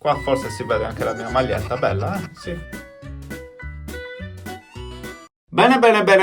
Qua forse si vede anche la mia maglietta, bella, Sì.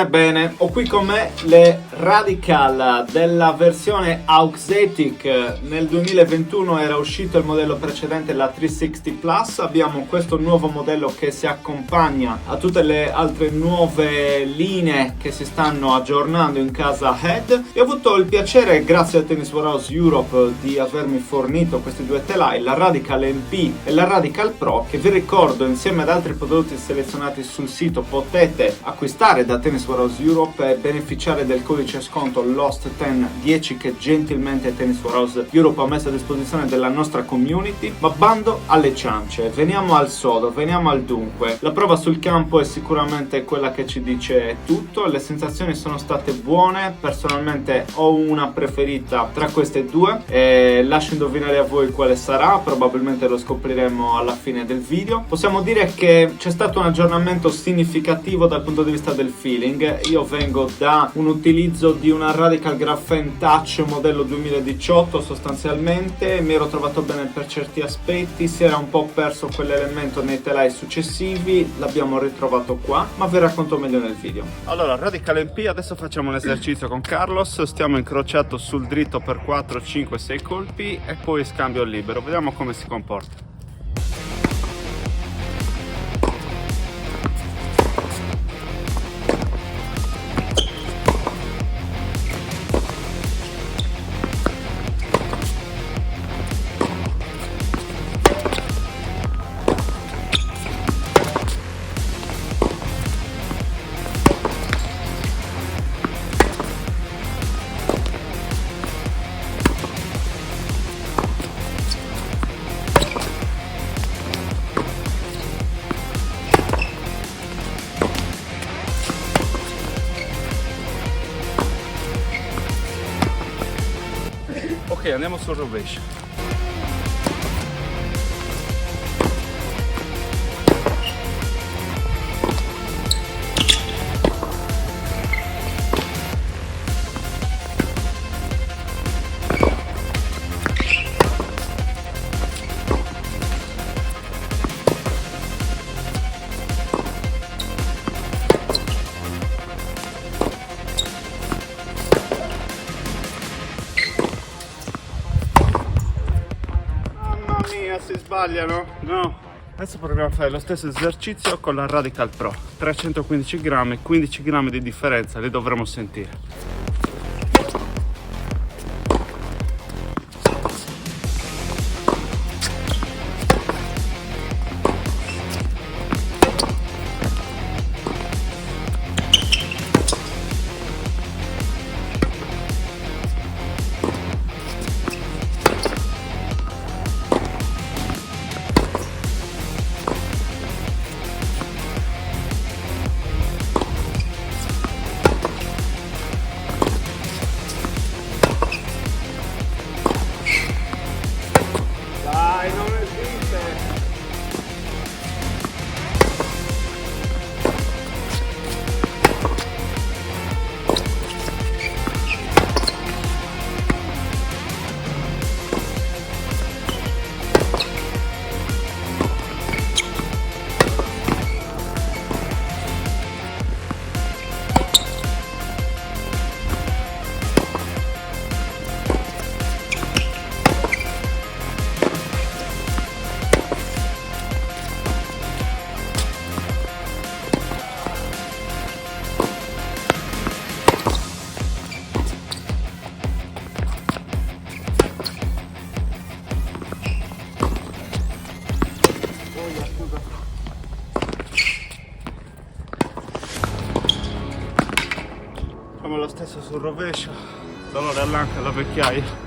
Bene, ho qui con me le Radical della versione Auxetic. Nel 2021 era uscito il modello precedente, la 360 Plus. Abbiamo questo nuovo modello che si accompagna a tutte le altre nuove linee che si stanno aggiornando in casa Head. E ho avuto il piacere, grazie a Tennis Warehouse Europe, di avermi fornito questi due telai, la Radical MP e la Radical Pro, che vi ricordo insieme ad altri prodotti selezionati sul sito potete acquistare da Tennis Warehouse Europe e beneficiare del codice sconto LOST10 che gentilmente Tennis Warehouse Europe ha messo a disposizione della nostra community. Ma bando alle ciance, veniamo al sodo, veniamo al dunque. La prova sul campo è sicuramente quella che ci dice tutto, le sensazioni sono state buone, personalmente ho una preferita tra queste due e lascio indovinare a voi quale sarà, probabilmente lo scopriremo alla fine del video. Possiamo dire che c'è stato un aggiornamento significativo dal punto di vista del feeling. Io vengo da un utilizzo di una Radical Graphene Touch modello 2018, sostanzialmente mi ero trovato bene per certi aspetti, si era un po' perso quell'elemento nei telai successivi, l'abbiamo ritrovato qua, ma vi racconto meglio nel video. Allora, Radical MP, adesso facciamo un esercizio con Carlos, stiamo incrociato sul dritto per 4, 5, 6 colpi e poi scambio libero, vediamo come si comporta. Ok, andiamo sul rovescio. Si sbagliano? No. Adesso proviamo a fare lo stesso esercizio con la Radical Pro. 315 grammi, 15 grammi di differenza li dovremo sentire. Facciamo lo stesso sul rovescio, dolore all'anca, alla vecchiaia.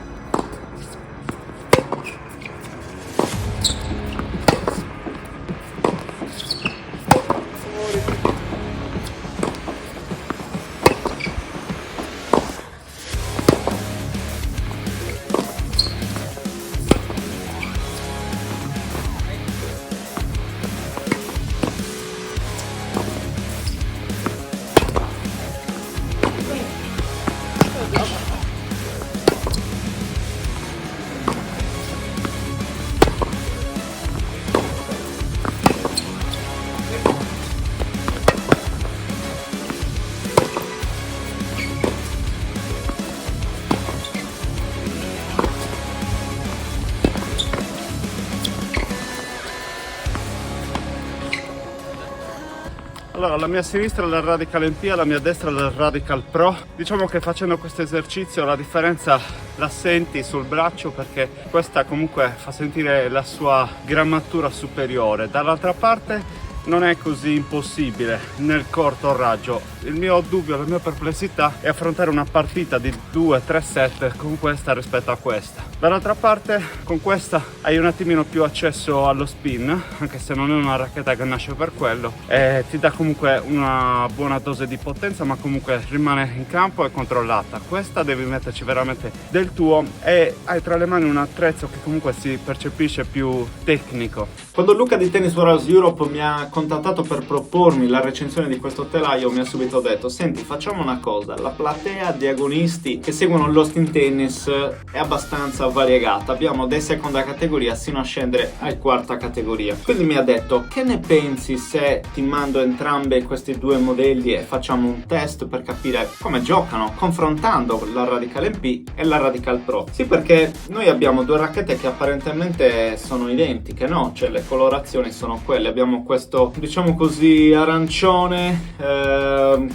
Allora, alla mia sinistra la Radical MP, alla mia destra la Radical Pro. Diciamo che facendo questo esercizio la differenza la senti sul braccio, perché questa comunque fa sentire la sua grammatura superiore. Dall'altra parte non è così impossibile nel corto raggio. Il mio dubbio, la mia perplessità è affrontare una partita di 2-3 set con questa rispetto a questa. Dall'altra parte, con questa hai un attimino più accesso allo spin, anche se non è una racchetta che nasce per quello, e ti dà comunque una buona dose di potenza, ma comunque rimane in campo e controllata. Questa devi metterci veramente del tuo e hai tra le mani un attrezzo che comunque si percepisce più tecnico. Quando Luca di Tennis Warehouse Europe mi ha contattato per propormi la recensione di questo telaio, mi ha subito detto: senti, facciamo una cosa, la platea di agonisti che seguono l'Austin Tennis è abbastanza variegata, abbiamo dai seconda categoria sino a scendere a quarta categoria, quindi mi ha detto: che ne pensi se ti mando entrambi questi due modelli e facciamo un test per capire come giocano, confrontando la Radical MP e la Radical Pro? Sì, perché noi abbiamo due racchette che apparentemente sono identiche, no? Cioè le colorazioni sono quelle, abbiamo questo, diciamo così, arancione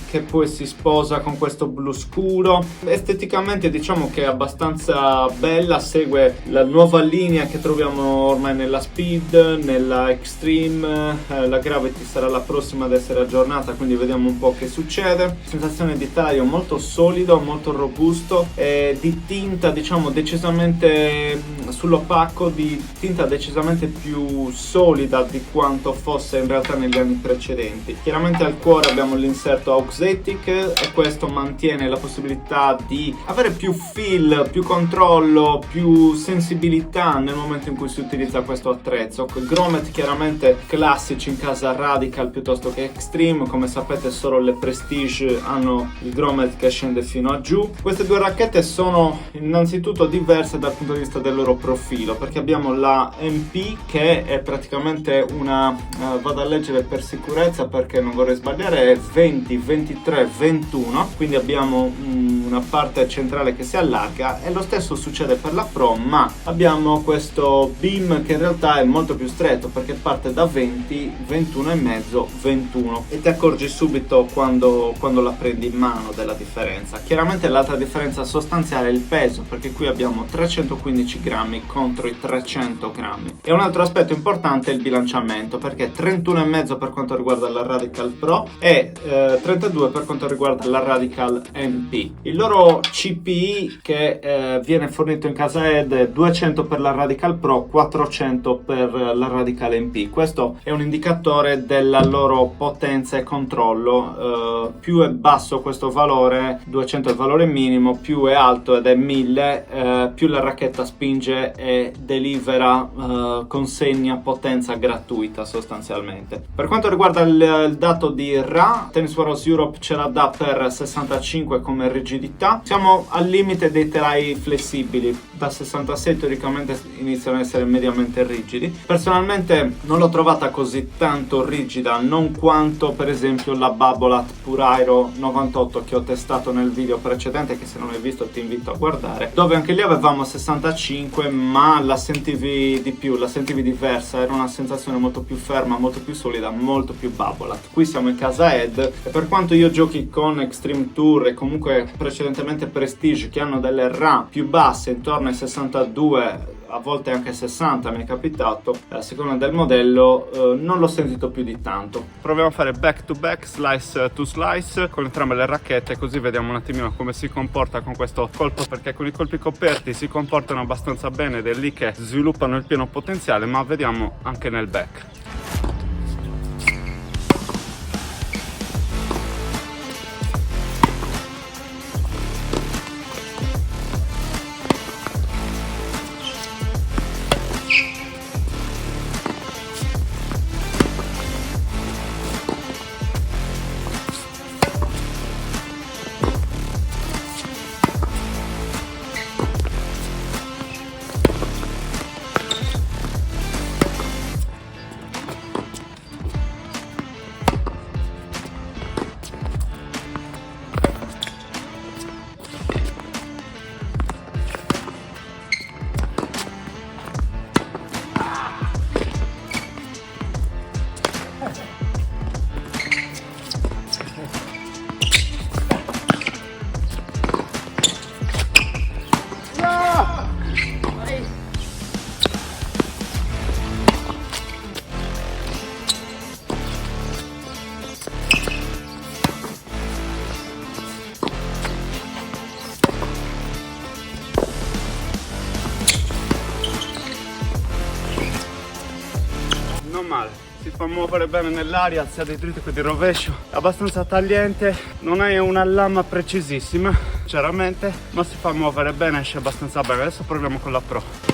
che poi si sposa con questo blu scuro. Esteticamente diciamo che è abbastanza bella, segue la nuova linea che troviamo ormai nella Speed, nella Extreme, la Gravity sarà la prossima ad essere aggiornata, quindi vediamo un po' che succede. Sensazione di taglio molto solido, molto robusto, di tinta diciamo decisamente sull'opacco, di tinta decisamente più solida di quanto fosse in realtà negli anni precedenti. Chiaramente al cuore abbiamo l'inserto Auxetic e questo mantiene la possibilità di avere più feel, più controllo, più sensibilità nel momento in cui si utilizza questo attrezzo. Grommet chiaramente classici in casa Radical piuttosto che Extreme, come sapete solo le Prestige hanno il grommet che scende fino a giù. Queste due racchette sono innanzitutto diverse dal punto di vista del loro profilo, perché abbiamo la MP che è praticamente una vado a leggere per sicurezza perché non vorrei sbagliare, è 20, 23, 21, quindi abbiamo una parte centrale che si allarga, e lo stesso succede per la Pro, ma abbiamo questo beam che in realtà è molto più stretto perché parte da 20, 21 e mezzo, 21, e ti accorgi subito quando la prendi in mano della differenza. Chiaramente l'altra differenza sostanziale è il peso, perché qui abbiamo 315 grammi contro i 300 grammi, e un altro aspetto importante è il bilanciamento, perché 31,5 per quanto riguarda la Radical Pro e 32 per quanto riguarda la Radical MP. Il loro CPI che viene fornito in casa Ed è 200 per la Radical Pro, 400 per la Radical MP. Questo è un indicatore della loro potenza e controllo. Più è basso questo valore, 200 è il valore minimo, più è alto ed è 1000, più la racchetta spinge e delivera, consegna potenza gratuita sostanzialmente. Per quanto riguarda il dato di Ra, Tennis Warehouse Europe ce la dà per 65 come rigidità. Siamo al limite dei telai flessibili, da 66 teoricamente iniziano ad essere mediamente rigidi. Personalmente non l'ho trovata così tanto rigida, non quanto per esempio la Babolat Pure Aero 98 che ho testato nel video precedente, che se non hai visto ti invito a guardare, dove anche lì avevamo 65, ma la sentivi di più, la sentivi diversa, era una sensazione molto più ferma, molto più solida, molto più Babolat. Qui siamo in casa Ed, e per quanto io giochi con Extreme Tour e comunque precedentemente Prestige che hanno delle Ra più basse, intorno ai 62, a volte anche 60 mi è capitato, a seconda del modello, non l'ho sentito più di tanto. Proviamo a fare back to back, slice to slice con entrambe le racchette, così vediamo un attimino come si comporta con questo colpo, perché con i colpi coperti si comportano abbastanza bene ed è lì che sviluppano il pieno potenziale, ma vediamo anche nel back. non male, si fa muovere bene nell'aria sia di dritto che di rovescio, è abbastanza tagliente, non è una lama precisissima chiaramente, ma si fa muovere bene, esce abbastanza bene. Adesso proviamo con la Pro.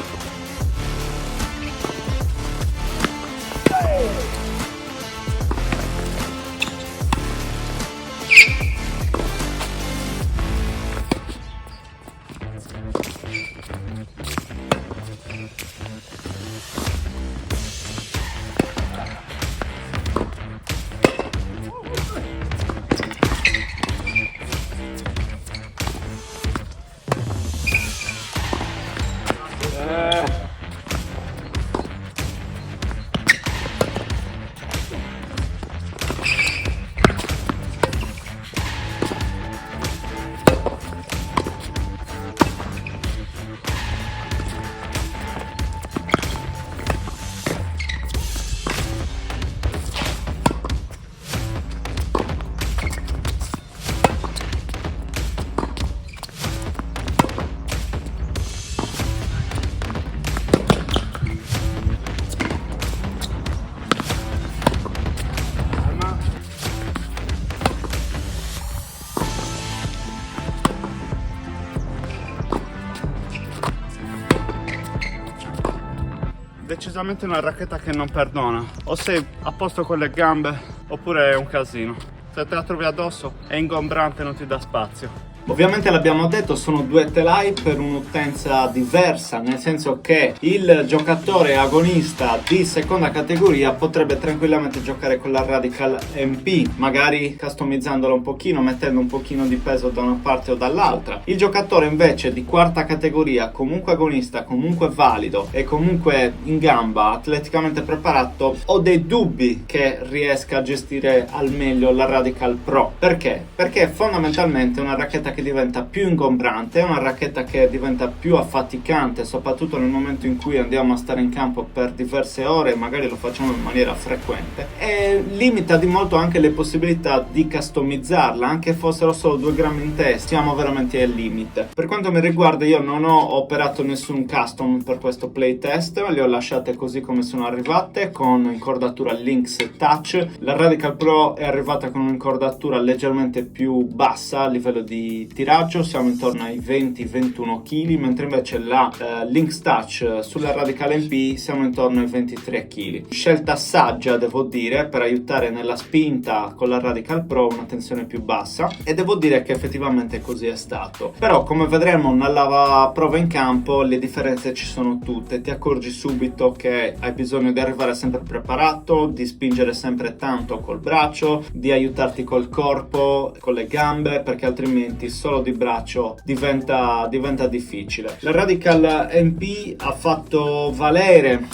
Decisamente una racchetta che non perdona, o sei a posto con le gambe oppure è un casino. Se te la trovi addosso è ingombrante, non ti dà spazio. Ovviamente l'abbiamo detto, sono due telai per un'utenza diversa, nel senso che il giocatore agonista di seconda categoria potrebbe tranquillamente giocare con la Radical MP, magari customizzandola un pochino, mettendo un pochino di peso da una parte o dall'altra. Il giocatore invece di quarta categoria, comunque agonista, comunque valido e comunque in gamba, atleticamente preparato, ho dei dubbi che riesca a gestire al meglio la Radical Pro. Perché? Perché fondamentalmente è una racchetta che diventa più ingombrante, è una racchetta che diventa più affaticante, soprattutto nel momento in cui andiamo a stare in campo per diverse ore, magari lo facciamo in maniera frequente, e limita di molto anche le possibilità di customizzarla, anche fossero solo 2 grammi in testa, siamo veramente al limite. Per quanto mi riguarda, io non ho operato nessun custom per questo playtest, le ho lasciate così come sono arrivate, con incordatura Lynx Touch. La Radical Pro è arrivata con un'incordatura leggermente più bassa a livello di tiraggio, siamo intorno ai 20-21 kg, mentre invece la Lynx Touch sulla Radical MP siamo intorno ai 23 kg. Scelta saggia, devo dire, per aiutare nella spinta con la Radical Pro una tensione più bassa, e devo dire che effettivamente così è stato. Però come vedremo nella prova in campo le differenze ci sono tutte, ti accorgi subito che hai bisogno di arrivare sempre preparato, di spingere sempre tanto col braccio, di aiutarti col corpo, con le gambe, perché altrimenti solo di braccio diventa difficile. La Radical MP ha fatto valere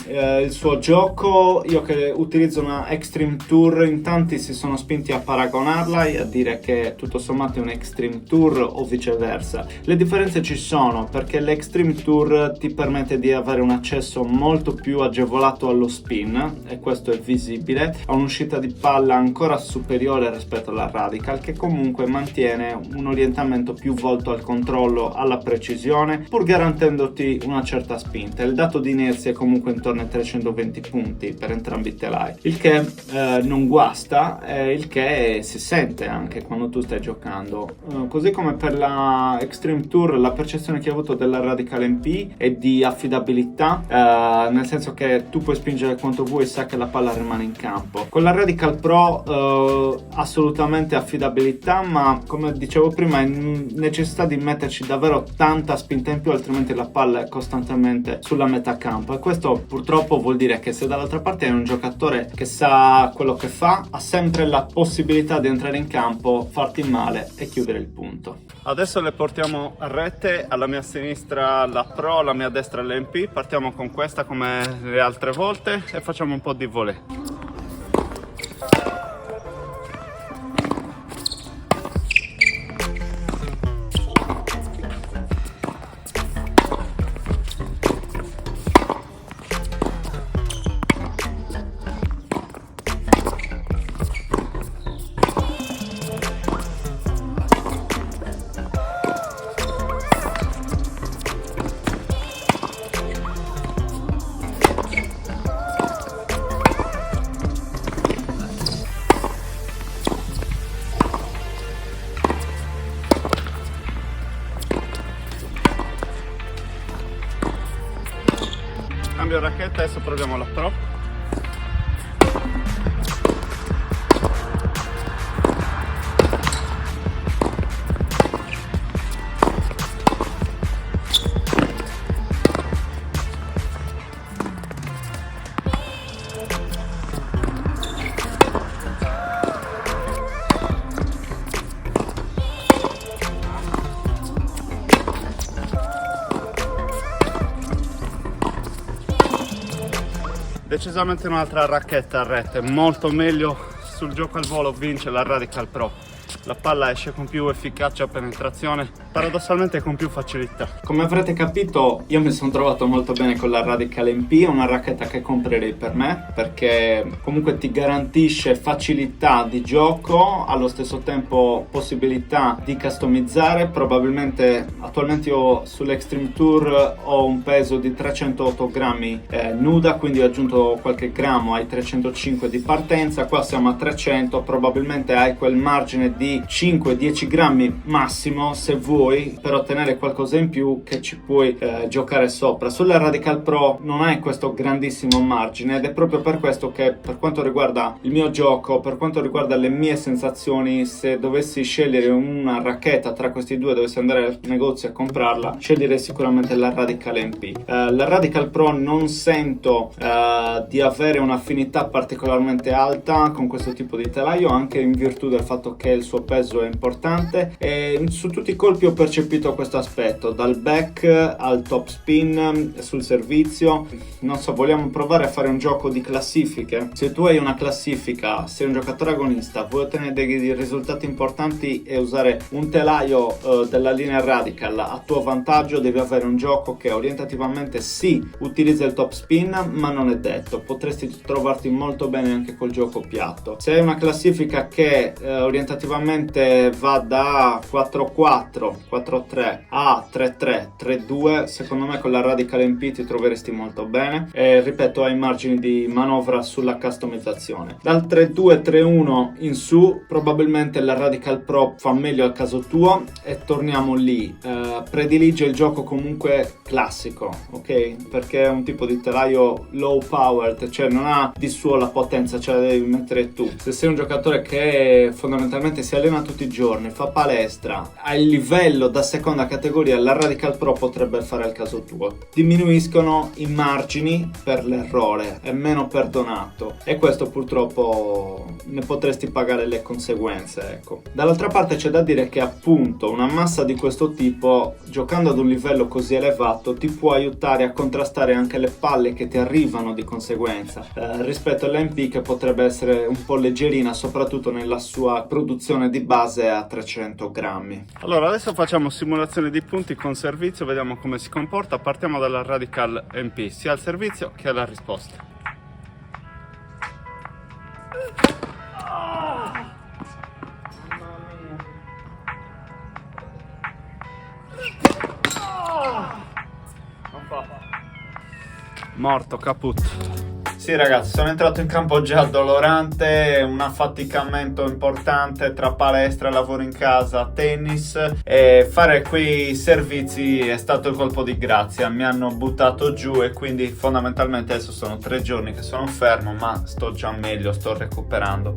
il suo gioco. Io che utilizzo una Extreme Tour, in tanti si sono spinti a paragonarla e a dire che tutto sommato è un Extreme Tour o viceversa. Le differenze ci sono, perché l'Extreme Tour ti permette di avere un accesso molto più agevolato allo spin, e questo è visibile, ha un'uscita di palla ancora superiore rispetto alla Radical, che comunque mantiene un orientamento più volto al controllo, alla precisione, pur garantendoti una certa spinta. Il dato di inerzia è comunque intorno ai 320 punti per entrambi i telai, il che non guasta, il che si sente anche quando tu stai giocando. Così come per la Extreme Tour, la percezione che ho avuto della Radical MP è di affidabilità, nel senso che tu puoi spingere quanto vuoi e sa che la palla rimane in campo. Con la Radical Pro assolutamente affidabilità, ma come dicevo prima è necessità di metterci davvero tanta spinta in più, altrimenti la palla è costantemente sulla metà campo, e questo purtroppo vuol dire che se dall'altra parte è un giocatore che sa quello che fa, ha sempre la possibilità di entrare in campo, farti male e chiudere il punto. Adesso le portiamo a rete, alla mia sinistra la Pro, alla mia destra l'MP. Partiamo con questa come le altre volte e facciamo un po' di volley. la Pro. Decisamente un'altra racchetta a rete, molto meglio sul gioco al volo, vince la Radical Pro. La palla esce con più efficacia a penetrazione, paradossalmente con più facilità. Come avrete capito, io mi sono trovato molto bene con la Radical MP, è una racchetta che comprerei per me perché comunque ti garantisce facilità di gioco, allo stesso tempo possibilità di customizzare. Probabilmente attualmente io sull'Extreme Tour ho un peso di 308 grammi nuda, quindi ho aggiunto qualche grammo ai 305 di partenza. Qua siamo a 300, probabilmente hai quel margine di 5-10 grammi massimo se vuoi per ottenere qualcosa in più che ci puoi giocare sopra. Sulla Radical Pro non hai questo grandissimo margine ed è proprio per questo che, per quanto riguarda il mio gioco, per quanto riguarda le mie sensazioni, se dovessi scegliere una racchetta tra questi due, dovessi andare al negozio a comprarla, sceglierei sicuramente la Radical MP. La Radical Pro non sento di avere un'affinità particolarmente alta con questo tipo di telaio, anche in virtù del fatto che il suo peso è importante, e su tutti i colpi ho percepito questo aspetto, dal back al top spin, sul servizio. Non so, vogliamo provare a fare un gioco di classifiche? Se tu hai una classifica, sei un giocatore agonista, vuoi ottenere dei risultati importanti e usare un telaio della linea Radical a tuo vantaggio, devi avere un gioco che orientativamente sì, utilizza il top spin, ma non è detto, potresti trovarti molto bene anche col gioco piatto. Se hai una classifica che orientativamente va da 4-4, 4-3 a 3-3, 3-2, secondo me con la Radical MP ti troveresti molto bene e ripeto, hai margini di manovra sulla customizzazione. Dal 3-2, 3-1 in su probabilmente la Radical Pro fa meglio al caso tuo e torniamo lì. Predilige il gioco comunque classico, ok? Perché è un tipo di telaio low powered, cioè non ha di suo la potenza, ce la devi mettere tu. Se sei un giocatore che fondamentalmente si allena tutti i giorni, fa palestra, a livello da seconda categoria, la Radical Pro potrebbe fare il caso tuo. Diminuiscono i margini per l'errore, è meno perdonato e questo purtroppo ne potresti pagare le conseguenze, ecco. Dall'altra parte c'è da dire che appunto una massa di questo tipo, giocando ad un livello così elevato, ti può aiutare a contrastare anche le palle che ti arrivano di conseguenza, rispetto all'MP che potrebbe essere un po' leggerina, soprattutto nella sua produzione di base a 300 grammi. Allora adesso facciamo simulazione di punti con servizio, vediamo come si comporta. Partiamo dalla Radical MP, sia al servizio che alla risposta. Morto, caput. Sì ragazzi, sono entrato in campo già dolorante, un affaticamento importante tra palestra, lavoro in casa, tennis, e fare quei servizi è stato il colpo di grazia, mi hanno buttato giù e quindi fondamentalmente adesso sono 3 giorni che sono fermo, ma sto già meglio, sto recuperando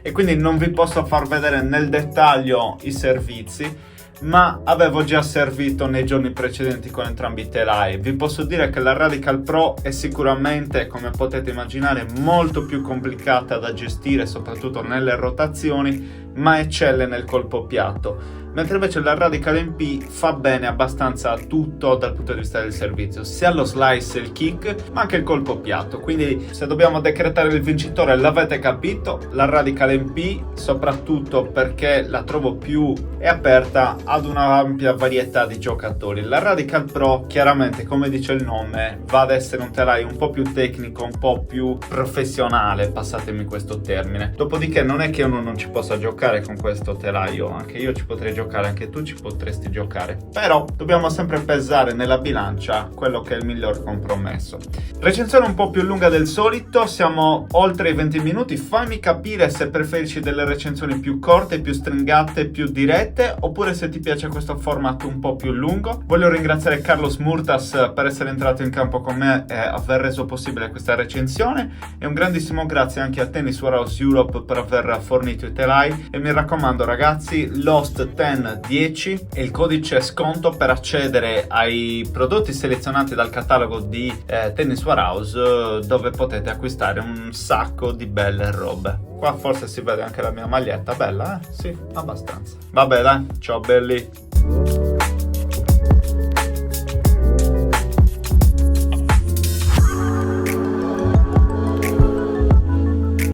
e quindi non vi posso far vedere nel dettaglio i servizi, ma avevo già servito nei giorni precedenti con entrambi i telai. Vi posso dire che la Radical Pro è sicuramente, come potete immaginare, molto più complicata da gestire, soprattutto nelle rotazioni, ma eccelle nel colpo piatto. Mentre invece la Radical MP fa bene abbastanza tutto dal punto di vista del servizio, sia lo slice e il kick, ma anche il colpo piatto. Quindi se dobbiamo decretare il vincitore, l'avete capito, la Radical MP, soprattutto perché la trovo più è aperta ad una ampia varietà di giocatori. La Radical Pro, chiaramente, come dice il nome, va ad essere un telaio un po' più tecnico, un po' più professionale, passatemi questo termine. Dopodiché non è che uno non ci possa giocare con questo telaio, anche io ci potrei giocare giocare, anche tu ci potresti giocare. Però dobbiamo sempre pesare nella bilancia quello che è il miglior compromesso. Recensione un po' più lunga del solito, siamo oltre i 20 minuti. Fammi capire se preferisci delle recensioni più corte, più stringate, più dirette, oppure se ti piace questo format un po' più lungo. Voglio ringraziare Carlos Murtas per essere entrato in campo con me e aver reso possibile questa recensione, e un grandissimo grazie anche a Tennis Warehouse Europe per aver fornito i telai. E mi raccomando ragazzi, LOST1010 è il codice sconto per accedere ai prodotti selezionati dal catalogo di Tennis Warehouse, dove potete acquistare un sacco di belle robe. Qua forse si vede anche la mia maglietta, bella, Sì, abbastanza. Vabbè dai, ciao belli!